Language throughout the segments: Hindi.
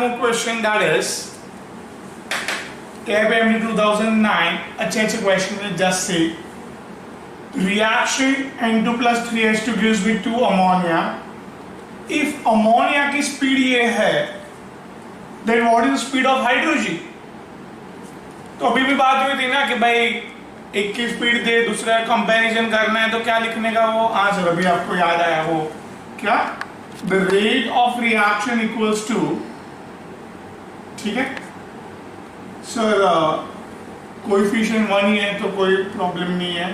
more question, that is KPMG 2009. अच्छे question will just say reaction N2 plus 3H2 gives me 2 ammonia. If ammonia की speed ये है, then what is the speed of hydrogen? तो अभी भी बात हुई थी ना कि भाई एक की स्पीड दे, दूसरा कंपैरिजन करना है, तो क्या लिखने का वो आंसर अभी आपको याद आया, वो क्या, the rate of reaction equals to, ठीक है सर, कोएफिशिएंट 1 ही है तो कोई प्रॉब्लम नहीं है,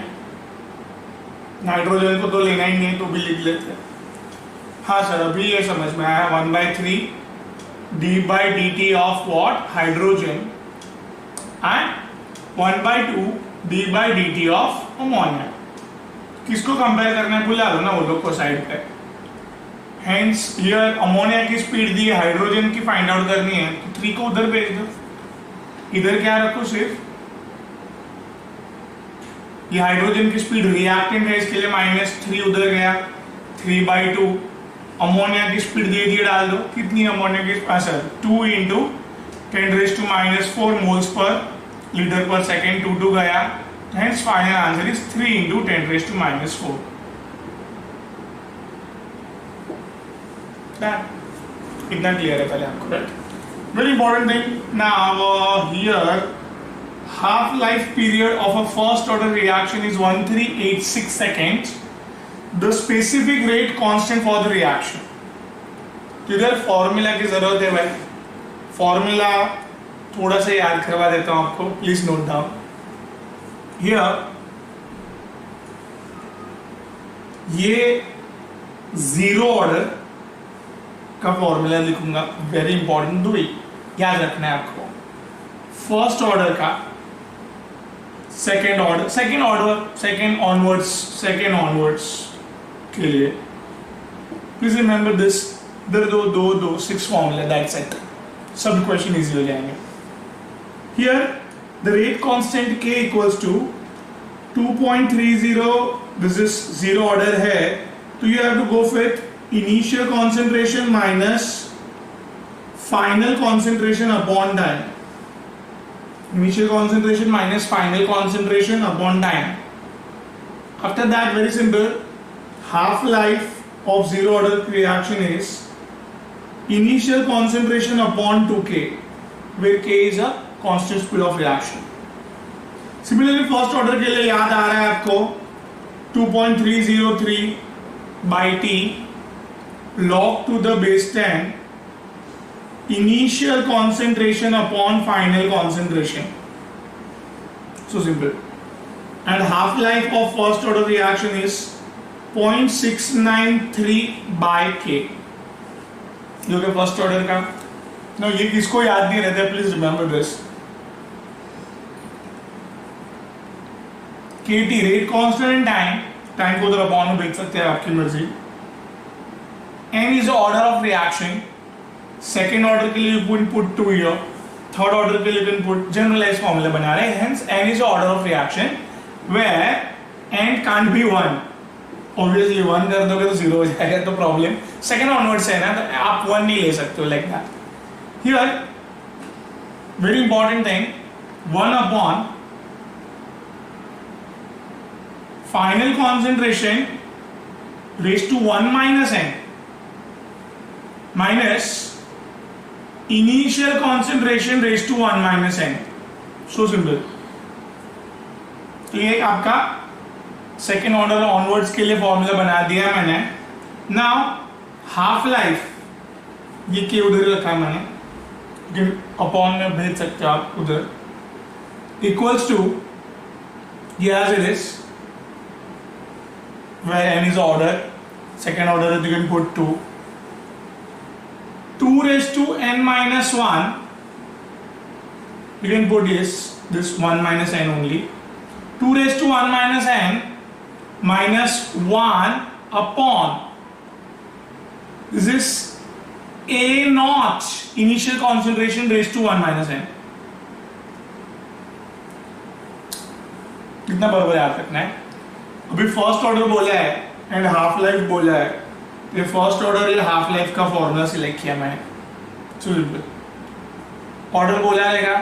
नाइट्रोजन को तो लेना ही नहीं है तो भी लिख लेते हैं। हाँ सर, अभी ये समझ में आया, 1/3 d/dt of what, hydrogen, and 1/2 d/dt of ammonia. किसको कंपेयर करना है भुला लो ना वो लोग को साइड पे। हेंस हियर अमोनिया की स्पीड दी है, हाइड्रोजन की फाइंड आउट करनी है, तो 3 को उधर भेज दो, इधर क्या रखो सिर्फ ये हाइड्रोजन की स्पीड, रिएक्टेंट है इसके लिए -3 उधर गया, 3/2 अमोनिया की स्पीड दे दिए, डाल दो, कितनी अमोनिया की, सर 2 × 10⁻⁴ मोल्स पर लीटर पर सेकेंड, 2 गया, हेंस फाइनल आंसर इज 3 × 10⁻⁴। इतना क्लियर है पहले आपको, right? Very important thing now here, half life period of a first order reaction is 1386 seconds. The specific rate constant for the reaction. तो इधर फॉर्मूला की जरूरत है भाई, फॉर्मूला थोड़ा सा याद करवा देता हूं आपको, प्लीज नोट डाउन हियर। ये जीरो ऑर्डर का फॉर्मूला लिखूंगा, वेरी इंपॉर्टेंट, दो ही याद रखना है आपको, फर्स्ट ऑर्डर का, सेकेंड ऑर्डर, सेकेंड ऑनवर्ड्स के लिए, प्लीज रिमेंबर दिस, इधर दो 6 फॉर्मूला, दैट्स इट, सब क्वेश्चन इजी हो जाएंगे। Here the rate constant k equals to 2.30, this is zero order है, तो you have to go with initial concentration minus final concentration upon time, initial concentration minus final concentration upon time. After that, very simple, half life of zero order reaction is initial concentration upon 2k, where k is a constant speed of reaction. Similarly, first order के लिए याद आ रहा है आपको 2.303 by t log to the base 10 initial concentration upon final concentration. So simple. And half life of first order reaction is 0.693 by k. जो कि फर्स्ट ऑर्डर का, नो ये किसको याद नहीं रहता, please remember this. kT rate constant, time को उधर अपॉन में भेज सकते हैं, आपकी मर्जी। n is order of reaction, second order के लिए you can put 2 here, third order के लिए you can put, generalise formula बना रहे हैं, hence n is order of reaction where n can't be 1, obviously 1 कर दोगे तो 0 हो जाएगा, तो प्रॉब्लम, सेकेंड ऑनवर्ड्स है ना, तो आप 1 नहीं ले सकते हो, like that. Here very important thing, 1 upon final concentration raise to 1 minus n minus initial concentration raised to 1 minus n. So simple. तो ये आपका सेकेंड ऑर्डर ऑनवर्ड्स के लिए फॉर्मूला बना दिया मैंने। नाउ हाफ लाइफ, ये के उधर रखा है मैंने, अपॉन में भेज सकते हो आप उधर, इक्वल्स टू ये as it is, where n is order, second order you can put 2 raised to n minus 1, you can put this 1 minus n only, 2 raised to 1 minus n minus 1 upon, this is a naught initial concentration raised to 1 minus n. कितना बराबर याद रखना है, अभी फर्स्ट ऑर्डर बोला है एंड हाफ लाइफ बोला है, ये फर्स्ट ऑर्डर या हाफ लाइफ का फॉर्मूला सिलेक्ट किया मैंने, ऑर्डर बोला रहेगा,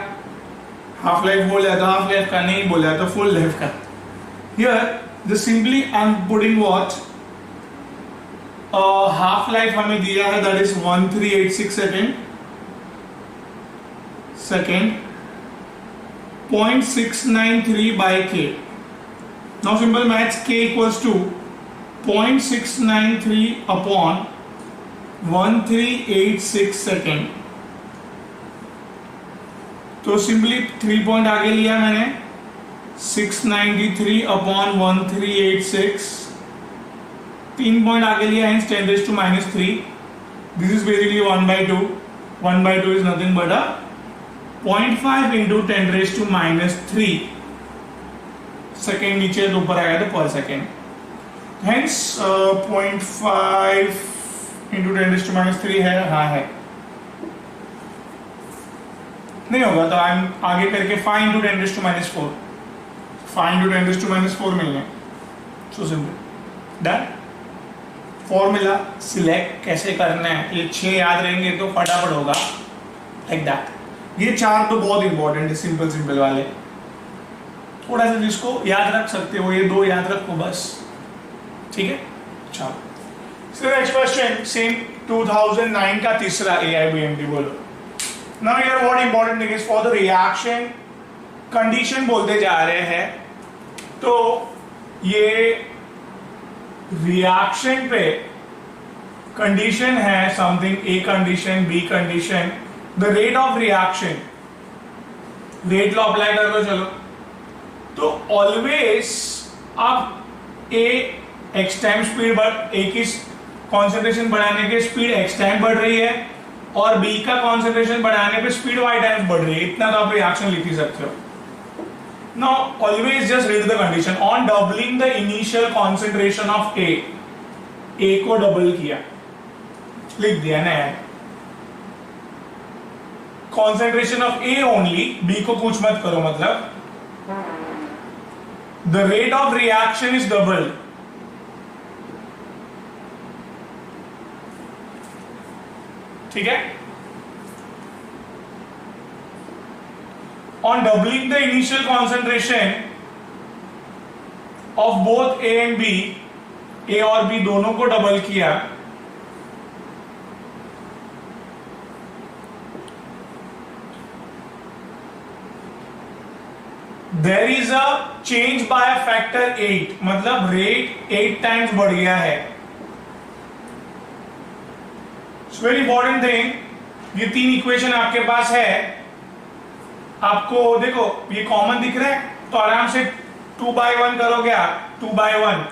हाफ लाइफ बोला तो हाफ लाइफ का, नहीं बोला तो फुल लाइफ का. Here the simply I am putting what half life हमें दिया है, that is 1386 second 0.693 by k. Now simple maths, k equals to 0.693 upon 1386 second. तो सिंपली 3 पॉइंट आगे लिया मैंने, 693 अपॉन 1386, 3 पॉइंट आगे लिया, hence 10 raised to minus 3. This is basically 1/2. 1/2 is nothing but a 0.5 into 10 raised to minus 3 second, नीचे तो ऊपर आएगा तो पर second. Hence 0.5 into 10 raised to minus 3 है, हाँ है. नहीं होगा तो आई आगे करके 5 into 10 raised to minus 4, 5 into 10 raised to minus 4 मिलने. So simple done. Formula select कैसे करना है, ये 6 याद रहेंगे तो फटाफट होगा, लाइक दैट. ये 4 तो बहुत इंपॉर्टेंट है, सिंपल सिंपल वाले. थोड़ा सा जिसको याद रख सकते हो ये 2 याद रखो बस, ठीक है. चलो सो नेक्स्ट क्वेश्चन, सेम 2009 का तीसरा AIBMD. बोलो now here what important thing is for the reaction condition बोलते जा रहे हैं. तो ये रिएक्शन पे कंडीशन है something, A condition, B condition, the rate of reaction, rate law apply कर लो. चलो तो ऑलवेज आप एक्स टाइम स्पीड बढ़, ए की कॉन्सेंट्रेशन बढ़ाने के स्पीड एक्स टाइम बढ़ रही है और बी का कॉन्सेंट्रेशन बढ़ाने पे स्पीड वाई टाइम बढ़ रही है, इतना तो आप रिएक्शन लिख ही सकते हो. Now always just read the condition. On doubling the initial concentration of A को डबल किया, लिख दिया ना यार. Concentration of A only, B को कुछ मत करो, मतलब the rate of reaction is double. ठीक है. On doubling the initial concentration of both A and B, A और बी दोनों को डबल किया, there is a change by a factor 8, मतलब रेट 8 टाइम्स बढ़ गया है. वेरी इंपॉर्टेंट थिंग, ये 3 इक्वेशन आपके पास है. आपको देखो ये कॉमन दिख रहा है तो आराम से 2/1 करोगे आप, 2/1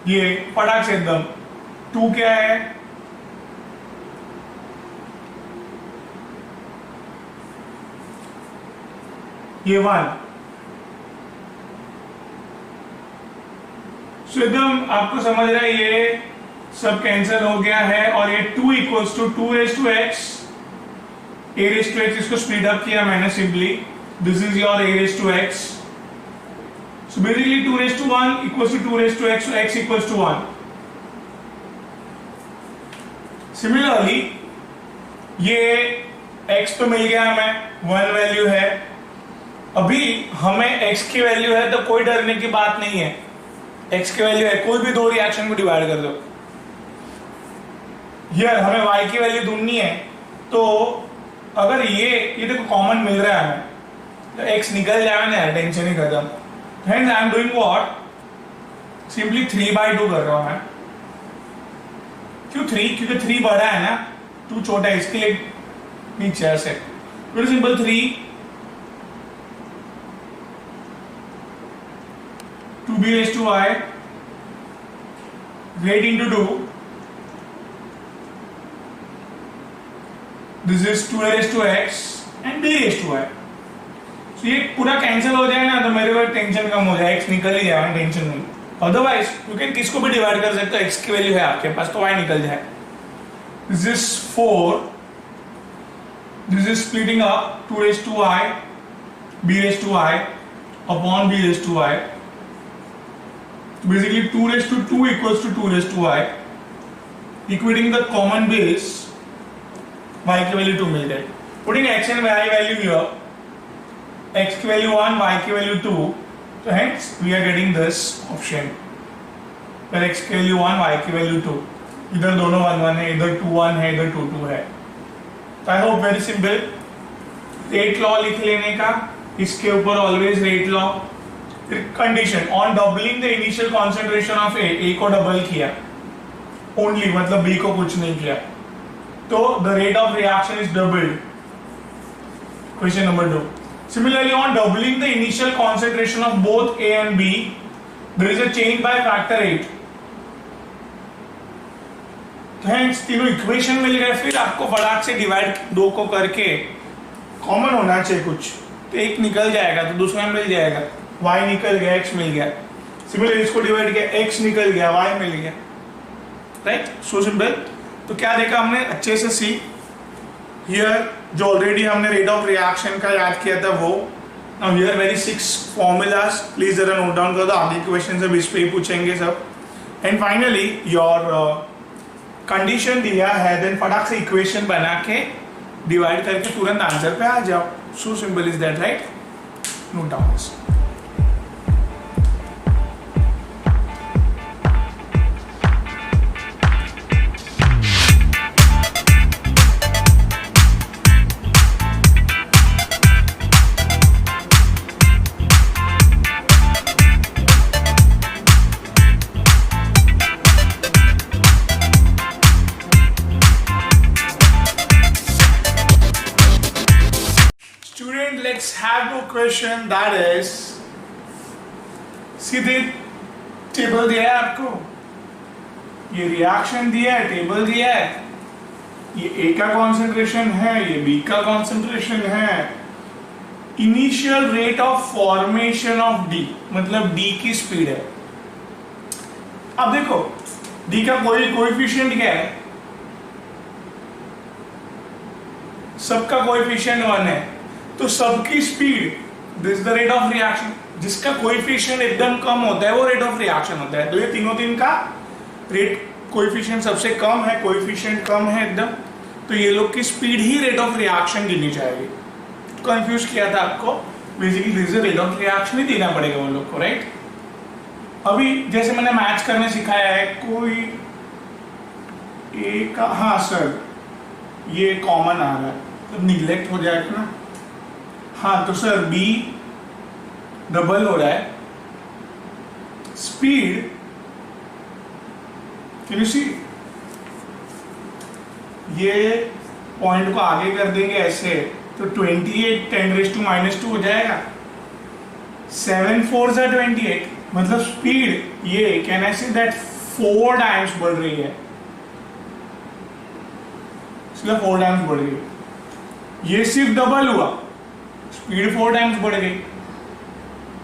ये फटाक से एकदम. 2 क्या है, ये 1. सो एकदम आपको समझ रहा है, ये सब कैंसिल हो गया है और ये 2 equals to 2 raised to x, a raised to x, इसको स्प्लिट अप किया मैंने simply, this is your a raised to x. So basically 2 raised to 1 equals to 2 raised to x, so x equals to 1. Similarly ये x तो मिल गया हमें, 1 वैल्यू है. अभी हमें x की वैल्यू है तो कोई डरने की बात नहीं है, x की वैल्यू है, कोई भी 2 रिएक्शन को डिवाइड कर दो. यार हमें y की वैल्यू ढूंढनी है, तो अगर ये देखो कॉमन मिल रहा है हमें, तो x निकल जाएगा ना, टेंशन ही खत्म. Hence I am doing what? Simply 3/2 कर रहा हूं मैं. क्यों 3? क्योंकि 3 बड़ा है ना, 2 छोटा है, इसके लिए नीचे ऐसे. Very simple, 3 2b raised to y rate into 2, this is 2 raised to x and b raised to y. So ये पूरा कैंसिल हो जाए ना तो मेरे को टेंशन कम हो जाए, x निकल ही जाए, टेंशन नहीं. अदरवाइज यू कैन किसको भी डिवाइड कर सकते हो, x की वैल्यू है आपके पास तो y निकल जाए. This is 4, this is splitting up 2 raised to y, b raised to y upon b raised to y. Basically 2 raised to 2 equals to 2 raised to y. Equating the common base, y की वैल्यू 2 मिल गई. Putting x and y value here, x की वैल्यू 1, y की वैल्यू 2, तो hence we are getting this option. पर x की वैल्यू 1, y की वैल्यू 2, इधर दोनों 1 1 है, इधर 2 1 है, इधर 2 2 है. तो I hope very simple. Rate law लिख लेने का, इसके ऊपर always rate law. Condition on doubling the initial concentration of A को डबल किया ओनली, मतलब बी को कुछ नहीं किया, तो the rate of reaction is doubled. Question number 2. Similarly on doubling the initial concentration of both A and B there is a change by factor 8. Thanks, तीनों इक्वेशन मिल गए. फिर आपको फटाक से डिवाइड 2 को करके कॉमन होना चाहिए कुछ, तो एक निकल जाएगा तो दूसरा मिल जाएगा. y निकल गया, x मिल गया. सिमिलरली इसको डिवाइड किया, x निकल गया, y मिल गया. Right, so simple. तो क्या देखा हमने अच्छे से सी हियर, जो ऑलरेडी हमने रेट ऑफ रिएक्शन का याद किया था वो. Now here very 6 formulas, please जरा नोट डाउन कर दो, आगे क्वेश्चन सब इस पे ही पूछेंगे सब. एंड फाइनली योर कंडीशन दिया है, देन फटाक से इक्वेशन बना के डिवाइड करके तुरंत आंसर पे आ जाओ. So simple is that. Right, note down this. Let's have a question that is, सीधे टेबल दिया है आपको, ये रिएक्शन दिया है, टेबल दिया है, ये ए का कॉन्सेंट्रेशन है, ये बी का कॉन्सेंट्रेशन है. Initial rate of formation of D, मतलब डी की स्पीड है. अब देखो डी का कोएफिशिएंट क्या है, सबका कोएफिशिएंट 1 है, तो सबकी speed this the rate of reaction. जिसका कोएफिशिएंट एकदम कम होता है वो रेट ऑफ रिएक्शन होता है. तो ये तीन का रेट कोएफिशिएंट सबसे कम है, कोएफिशिएंट कम है एकदम, तो ये लोग की स्पीड ही रेट ऑफ रिएक्शन गिनी जाएगी. कंफ्यूज किया था आपको, basically this is rate of reaction ही देना पड़ेगा उन लोग को. राइट, अभी जैसे मैंने मैच करने सिखाया है, कोई ए का, हाँ सर ये कॉमन आ रहा है तो निगलेक्ट हो जाएगा ना. हाँ तो सर बी डबल हो रहा है, स्पीड कैन यू सी, ये पॉइंट को आगे कर देंगे ऐसे, तो 28 10⁻² हो जाएगा. 7 4s are 28, मतलब स्पीड ये can I say that 4 times बढ़ रही है, इसलिए 4 टाइम्स बढ़ रही है. ये सिर्फ डबल हुआ, स्पीड 4 टाइम्स बढ़ गई.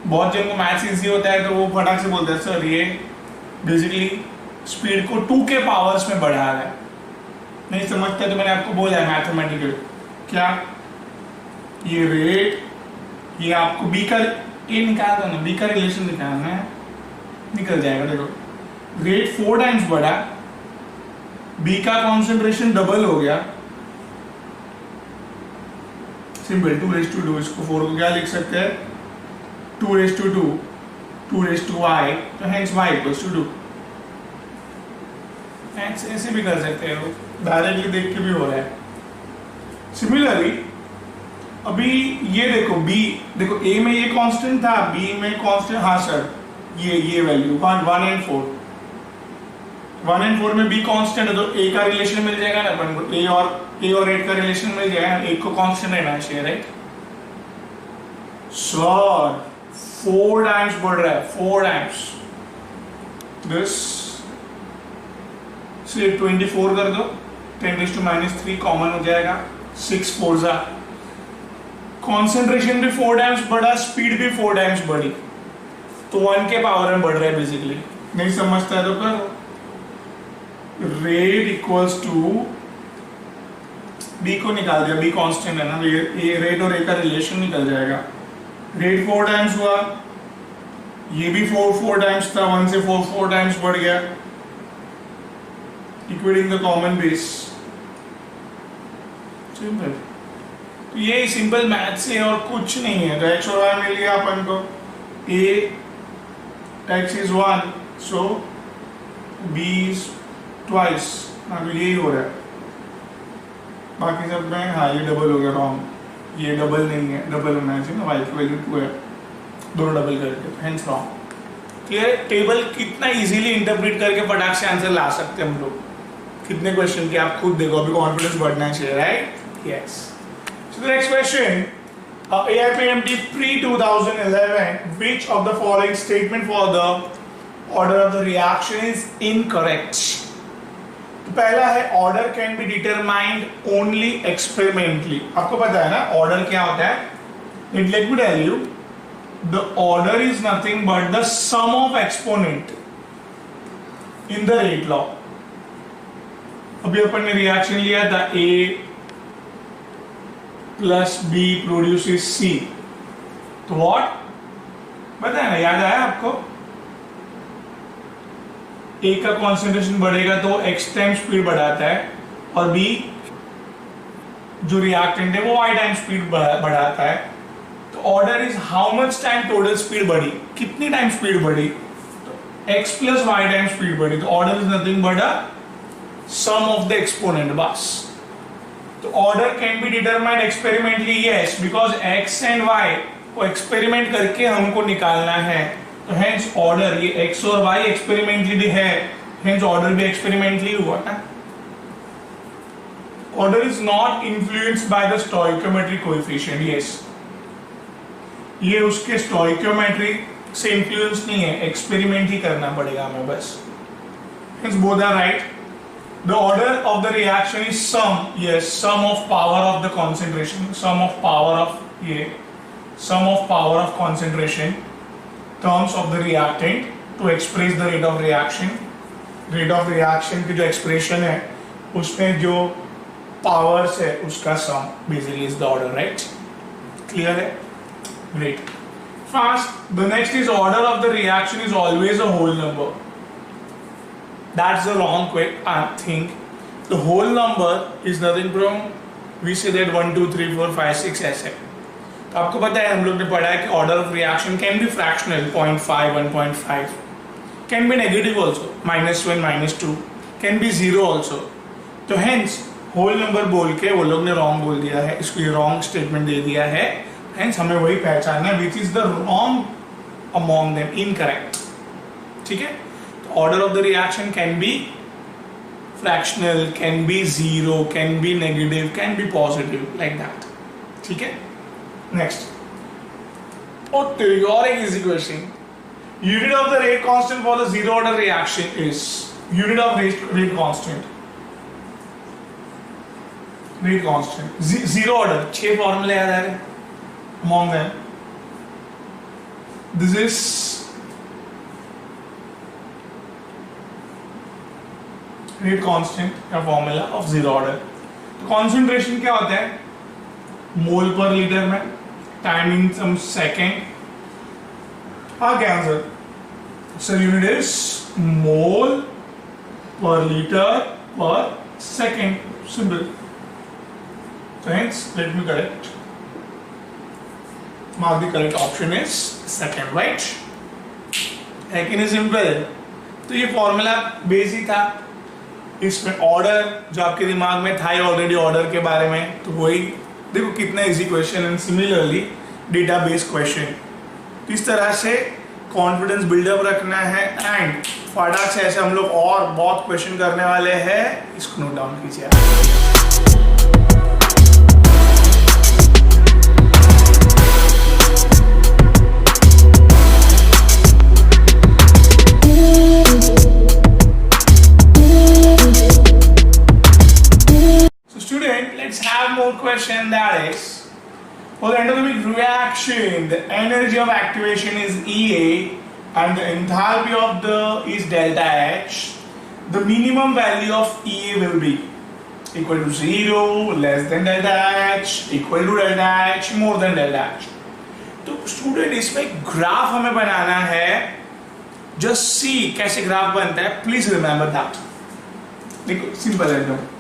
बहुत जन को मैथ्स इजी होता है तो वो फटाक से बोलते हैं सर ये बेसिकली स्पीड को 2 के पावर्स में बढ़ा रहा है. नहीं समझते तो मैंने आपको बोला है मैथमेटिकल क्या, ये रेट, ये आपको बी का ए निकाल दो ना, बी का रिलेशन निकालना है, निकल जाएगा. देखो रेट 4 टाइम्स बढ़ा, बी का कॉन्सेंट्रेशन डबल हो गया. सिंपल 2:2, इसको 4 को क्या लिख सकते हैं 2:2, 2:y, तो हेंस y इक्वल्स टू 2. ऐसे भी कर सकते हो, डायरेक्टली देख के भी हो रहा है. सिमिलरली अभी ये देखो बी, देखो ए में ये कांस्टेंट था, बी में कांस्टेंट, हाँ सर ये वैल्यू 1 and 4, 1 and 4 में बी कांस्टेंट है, तो ए का रिलेशन मिल जाएगा ना अपन को, ए और 8 का रिलेशन मिल जाएगा, एक को कांस्टेंट रहना चाहिए. राइट, सर 4 टाइम्स बढ़ रहा है, 4 टाइम्स. दिस से 24 कर दो, 10⁻³ कॉमन हो जाएगा, 6 4s are. कॉन्सेंट्रेशन भी 4 टाइम्स बढ़ा, स्पीड भी 4 टाइम्स बढ़ी, तो 1 के पावर में बढ़ रहा है बेसिकली. नहीं समझता है तो करो. रेट इक्वल्स टू, बी को निकाल दिया, बी कांस्टेंट है ना, ये रेट और ए का रिलेशन निकल जाएगा. रेट 4 टाइम्स हुआ, ये भी 4 टाइम्स था, 1 से 4 टाइम्स बढ़ गया, equating the common base. Simple. तो ये सिंपल मैथ से और कुछ नहीं है। तो एक्स और वाई मिल गया अपन को, A X is 1 so B is twice. हाँ, तो यही हो रहा है। बाकी सब में हाँ ये डबल हो गया, रॉन्ग, ये डबल नहीं है, डबल होना चाहिए ना, वाई की वैल्यू 2 है, दोनों डबल करके, हेंस रॉन्ग। क्लियर? टेबल कितना इजीली इंटरप्रेट करके फटाक से आंसर ला सकते हैं हम लोग। कितने क्वेश्चन के आप खुद देखो, अभी कॉन्फिडेंस बढ़ना चाहिए, right? Yes. So the next question, AIPMT pre-2011, which of the following statement for the order of the reaction is incorrect? तो पहला है order can be determined only experimentally. आपको पता है ना ऑर्डर क्या होता है? Let me tell you, the order is nothing but the sum of exponent in the rate law. अभी अपन ने रिएक्शन लिया था A plus B produces C, तो व्हाट पता है ना, याद आया आपको? A का कॉन्सेंट्रेशन बढ़ेगा तो X टाइम स्पीड बढ़ाता है, और B जो रिएक्टेंट है वो Y टाइम स्पीड बढ़ाता है। तो order is how much time total speed बढ़ी, कितनी टाइम स्पीड बढ़ी? तो X plus Y time speed बढ़ी। तो order is nothing but a sum of the exponent, बस। तो order can be determined experimentally, yes, because X and Y को एक्सपेरिमेंट करके हमको निकालना है। तो हेंस ऑर्डर, ये X और Y एक्सपेरिमेंटली है, हेंस ऑर्डर भी एक्सपेरिमेंटली हुआ ना। Order is not influenced by the stoichiometric coefficient, yes, ये उसके स्टोइकियोमेट्री से इन्फ्लुएंस नहीं है, एक्सपेरिमेंट ही करना पड़ेगा हमें बस। Hence both are right. The order of the reaction is sum, yes, sum of power of the concentration, sum of power of ये, sum of power of concentration terms of the reactant to express the rate of reaction. Rate of reaction की जो expression है उसमें जो powers है उसका sum basically is the order, right? Clear है? Great. Fast. The next is order of the reaction is always a whole number. That's the wrong way, I think. The whole number is nothing from, we say that 1 2 3 4 5 6 ऐसे। तो आपको पता है, हम लोग ने पढ़ा है कि order of reaction can be fractional, 0.5 1.5, can be negative also, -1 -2, can be 0 also. तो हेंस होल नंबर बोल के वो लोग ने रॉन्ग बोल दिया है, इसको रॉन्ग स्टेटमेंट दे दिया है। हेंस हमें वही पहचानना है which is the wrong among them, incorrect. ठीक है? Order of the reaction can be fractional, can be 0, can be negative, can be positive, like that. ठीक है? Next. और एक easy question. Unit of the rate constant for the zero order reaction is, unit of rate constant. Rate constant. Zero order. 6 formula याद आ रहे? Among them. This is rate constant का फॉर्मूला ऑफ जीरो ऑर्डर। तो कॉन्सेंट्रेशन क्या होता है? मोल पर लीटर में, टाइम इन सम सेकेंड। हाँ, क्या answer? Sir unit is mole पर लीटर पर second, simple. Hence, let me correct. Mark the correct option is second, right? है कि नहीं सिंपल? तो ये फॉर्मूला बेसिक था, इसमें ऑर्डर जो आपके दिमाग में था ही ऑलरेडी ऑर्डर के बारे में, तो वही देखो कितना easy question and similarly database question. तो इस तरह से कॉन्फिडेंस बिल्डअप रखना है एंड फटाक से ऐसे हम लोग और बहुत क्वेश्चन करने वाले हैं, इसको नोट डाउन कीजिए। More question, that is, for the endothermic reaction, the energy of activation is EA and the enthalpy of the is delta H. The minimum value of EA will be equal to 0, less than delta H, equal to delta H, more than delta H. तो स्टूडेंट इसमें ग्राफ हमें बनाना है, जस्ट सी कैसे ग्राफ बनता है, प्लीज रिमेंबर दैट। देखो सिंपल है एकदम।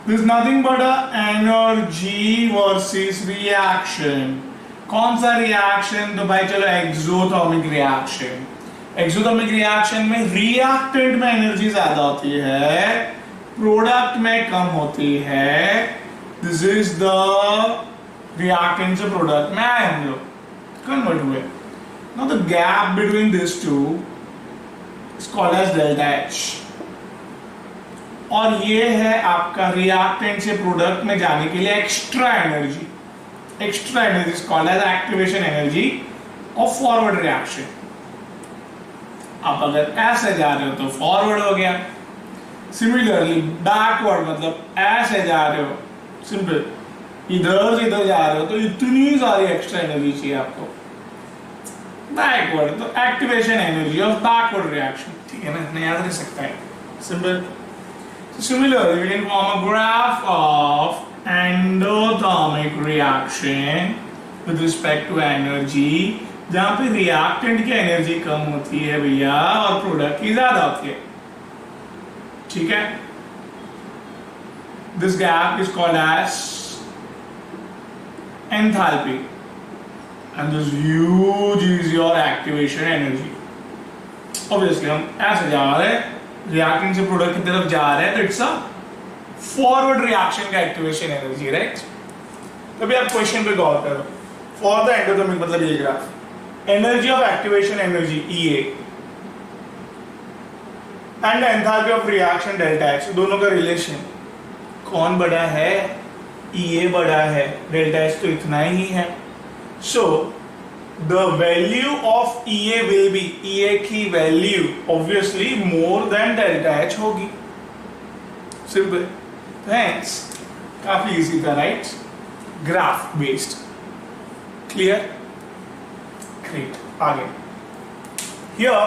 This is nothing but a energy versus reaction. कौन सा रिएक्शन? तो भाई चलो एक्सोथर्मिक रिएक्शन। एक्सोथर्मिक रिएक्शन में रिएक्टेंट में एनर्जी ज्यादा होती है, प्रोडक्ट में कम होती है। दिस इज द रिएक्टेंट से प्रोडक्ट में आए हम लोग, कन्वर्ट हुए। Now the gap between this to is called as delta H, और ये है आपका रिएक्टेंट से प्रोडक्ट में जाने के लिए extra energy. Extra energy is called as activation energy of forward reaction. आप अगर ऐसे जा रहे हो तो फॉरवर्ड हो गया, सिमिलरली बैकवर्ड मतलब ऐसे जा रहे हो, सिंपल इधर से इधर जा रहे हो तो इतनी सारी एक्स्ट्रा एनर्जी चाहिए आपको। बैकवर्ड तो activation energy of backward reaction, ठीक है ना, इतना याद रह सकता है, simple. Similarly, we can form a graph of endothermic reaction with respect to energy, जहां पे रिएक्टेंट की एनर्जी कम होती है भैया और प्रोडक्ट की ज्यादा होती है, ठीक है। This gap is called as enthalpy, and this huge is your activation energy. Obviously, हम ऐसे जा रहे हैं, रिएक्टेंट से प्रोडक्ट की तरफ जा रहे हैं, तो इट्स अ फॉरवर्ड रिएक्शन का एक्टिवेशन एनर्जी, राइट। तभी आप क्वेश्चन पे गौर करो। फॉर द एंडोथर्मिक मतलब ये graph, energy of activation energy EA and enthalpy of reaction delta H, दोनों का रिलेशन कौन बड़ा है? EA बड़ा है, डेल्टा H तो इतना ही है। सो the value of EA will be, EA की value obviously more than delta H होगी, simple। Hence काफी easy था, right? graph based, clear? Great। आगे here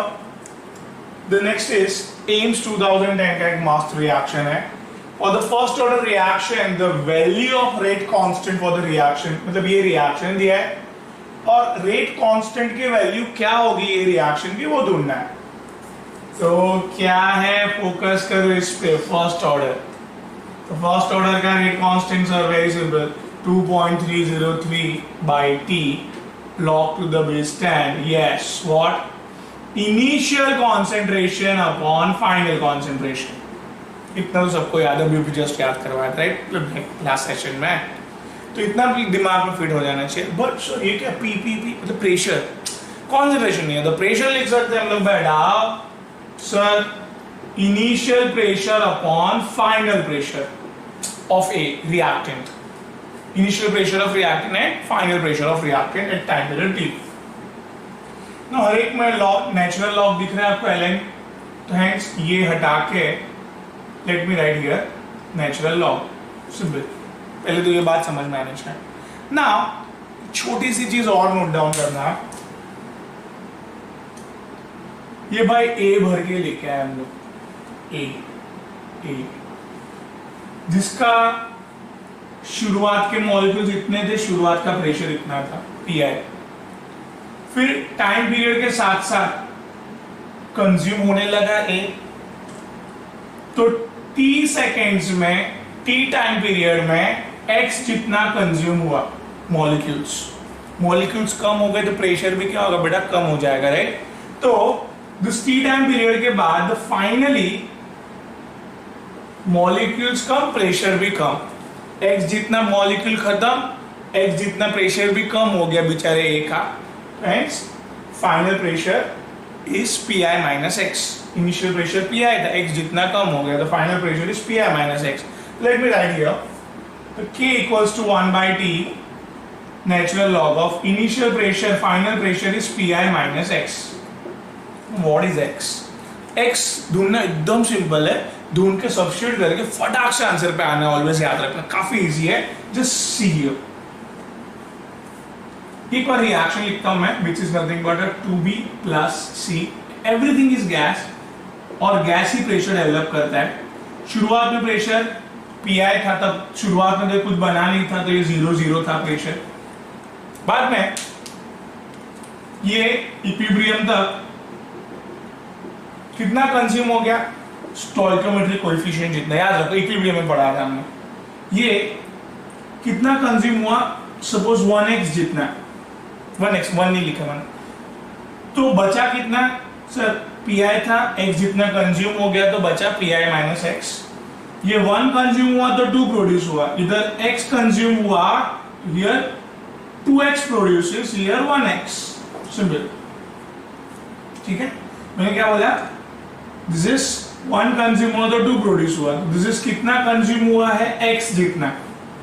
the next is Ames 2010 का एक master reaction है। For the first order reaction the value of rate constant for the reaction, मतलब ये reaction दिया है और रेट कांस्टेंट की वैल्यू क्या होगी ये रिएक्शन की, वो ढूंढना है। तो क्या है, फोकस करो इस पे, फर्स्ट ऑर्डर। तो फर्स्ट ऑर्डर का rate constant sir very simple, 2.303 by T log to the base 10। yes, what initial concentration upon final concentration। इतना तो सबको याद है, भी जस्ट याद करवाया था राइट लास्ट सेशन में, तो इतना भी दिमाग में फिट हो जाना चाहिए। बट सर ये क्या पी मतलब प्रेशर, कॉन्सेंट्रेशन नहीं है, तो प्रेशर लिख सकते हैं हम लोग बैठा sir initial pressure upon final pressure of A reactant, initial pressure of reactant and final pressure of reactant at time period T. ना हर एक में लॉ, नेचुरल लॉ दिख रहा है आपको ln, तो हेंस ये हटा के let me right here natural law, simple. पहले तो ये बात समझ में आनी चाहिए ना। छोटी सी चीज और नोट डाउन करना, ये भाई ए भर के लेके आए हम लोग, ए जिसका शुरुआत के मॉलिक्यूल्स इतने थे, शुरुआत का प्रेशर इतना था PI, फिर टाइम पीरियड के साथ साथ कंज्यूम होने लगा ए, तो T सेकेंड्स में, T टाइम पीरियड में X जितना कंज्यूम हुआ मॉलिक्यूल्स कम हो गए तो प्रेशर भी क्या होगा बेटा, कम हो जाएगा, राइट। तो दिस T टाइम पीरियड के बाद फाइनली मॉलिक्यूल्स कम, प्रेशर भी कम, X जितना मॉलिक्यूल खत्म, X जितना प्रेशर भी कम हो गया बेचारे ए का, friends final pressure is PI minus X। Initial pressure PI था, X जितना कम हो गया तो final pressure is PI minus X। Let me right here, तो K equals to 1 by T natural log of initial pressure, final pressure is PI minus X। What is X? X ढूंढना एकदम सिंपल है, ढूंढ के सब्स्टिट्यूट करके फटाक से आंसर पे आना, ऑलवेज याद रखना, काफी इजी है, जस्ट सी हियर। एक बार रिएक्शन लिखता हूं मैं, which is nothing but a 2B plus C, everything is gas, और गैस ही प्रेशर डेवलप करता है। शुरुआत में प्रेशर PI था, तब शुरुआत में कुछ बना नहीं था तो ये 0 था प्रेशर। बाद में ये इक्विलिब्रियम तक कितना कंज्यूम हो गया, स्टोइकियोमेट्रिक कोएफिशिएंट जितना, याद रखो इक्विलिब्रियम में पढ़ा था हमने, ये कितना कंज्यूम हुआ, सपोज 1x जितना, 1x 1 नहीं लिखा मैंने, तो बचा कितना सर, पी आई था, x जितना कंज्यूम हो गया तो बचा पी आई माइनस एक्स। ये 1 कंज्यूम हुआ तो 2 प्रोड्यूस हुआ, इधर x कंज्यूम हुआ, here 2x produces, here 1x, simple. ठीक है, मैंने क्या बोला, दिस इज 1 कंज्यूम हुआ तो 2 प्रोड्यूस हुआ, दिस इज कितना कंज्यूम हुआ है, x जितना,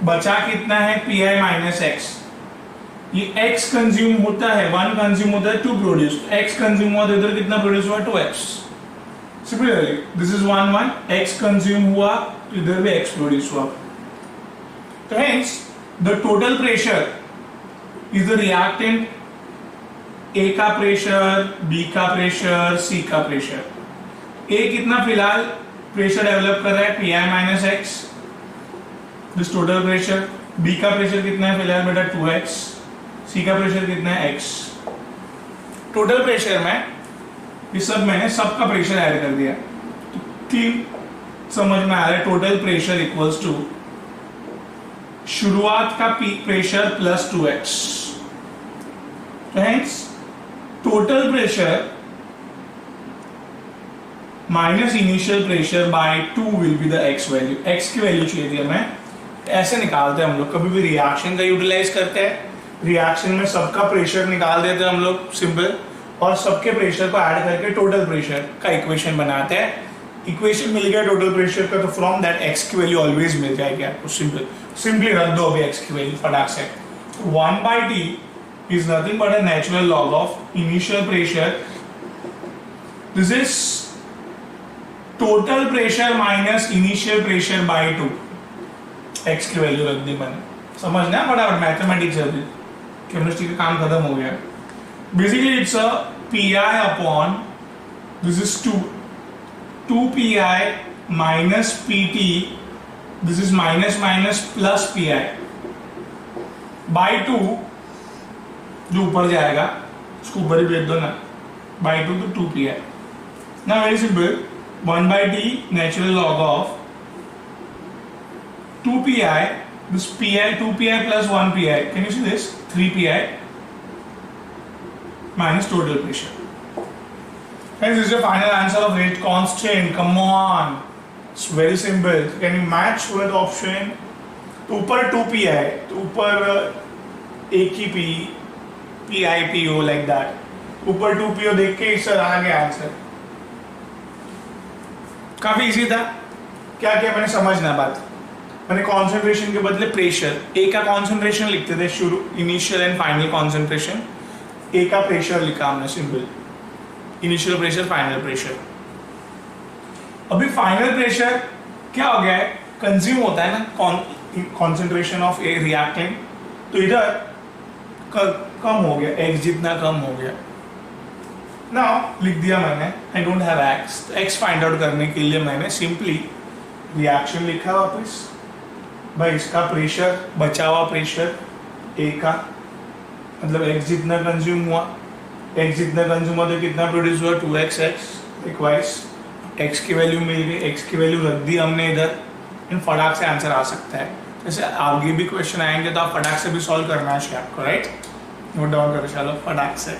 बचा कितना है, पी आई माइनस एक्स। ये x कंज्यूम होता है, 1 कंज्यूम होता है, 2 प्रोड्यूस, x कंज्यूम हुआ तो इधर कितना प्रोड्यूस हुआ, 2x। Similarly this is 1 1, x consume हुआ तो इधर भी x प्रोड्यूस हुआ। तो hence the total pressure is the reactant A का प्रेशर, B का प्रेशर, C का प्रेशर। A कितना फिलहाल प्रेशर डेवलप कर रहा है, P I minus x, this total pressure. B का प्रेशर कितना है फिलहाल बेटा, 2x। C का प्रेशर कितना है, x। टोटल प्रेशर में ये सब मैंने सबका प्रेशर ऐड कर दिया, तो 3 समझ में आ रहा है। टोटल प्रेशर इक्वल्स टू शुरुआत का peak pressure plus 2x। Hence total pressure minus initial pressure by 2 will be the x value. x की वैल्यू चाहिए थी हमें, ऐसे निकालते हैं हम लोग। कभी भी रिएक्शन का यूटिलाइज करते हैं, रिएक्शन में सबका प्रेशर निकाल देते हैं हम लोग, सिंपल, और सबके प्रेशर को ऐड करके टोटल प्रेशर का इक्वेशन बनाते हैं। इक्वेशन मिल गया टोटल प्रेशर का, तो फ्रॉम दैट x की वैल्यू ऑलवेज मिल जाएगी आपको, सिंपल। सिंपली रख दो अभी x की वैल्यू फटाक से। 1/t is nothing but a natural log of initial pressure. This is total pressure minus initial pressure by 2. x की वैल्यू रख दी मैंने, समझना फटाफट, मैथमेटिक्स है, केमिस्ट्री का काम खत्म हो गया। Basically it's a P I upon, this is 2 P I minus P T, this is minus minus plus P I by 2, जो ऊपर जाएगा उसको ऊपर ही भेज दो ना, बाई 2 तो 2 पी आई। ना very simple, 1/t natural log of 2 pi, this pi, 2 pi plus 1 pi, can you see this, 3 pi minus total pressure. Hence this is the final answer of rate constant. Come on, it's very simple. Can you match with option? तो ऊपर 2 pi, तो ऊपर एक ही p, pi po like that, ऊपर 2 po देख के सर आ गया आंसर। काफी इजी था। क्या क्या मैंने समझना बात, मैंने कॉन्सेंट्रेशन के बदले प्रेशर, ए का कॉन्सेंट्रेशन लिखते थे शुरू, इनिशियल एंड फाइनल कॉन्सेंट्रेशन, ए का प्रेशर लिखा हमने, simple, initial pressure, final pressure. अभी फाइनल प्रेशर क्या हो गया है, कंज्यूम होता है ना कॉन्सेंट्रेशन ऑफ ए रिएक्टेंट, तो इधर कम हो गया, एक्स जितना कम हो गया। नाउ लिख दिया मैंने, आई डोंट हैव एक्स, तो एक्स फाइंड आउट करने के लिए मैंने सिंपली रिएक्शन लिखा वापस, भाई इसका प्रेशर, बचा हुआ प्रेशर ए का, मतलब एक्स जितना कंज्यूम हुआ, एक्स जितना कंज्यूम हुआ तो कितना प्रोड्यूस हुआ, 2x। लिकवाइज एक्स की वैल्यू मिल गई, एक्स की वैल्यू रख दी हमने इधर, इन फटाक से आंसर आ सकता है। जैसे आगे भी क्वेश्चन आएंगे तो आप फटाक से भी सॉल्व करना है आपको, राइट, नोट डाउन करो, चलो फटाक से।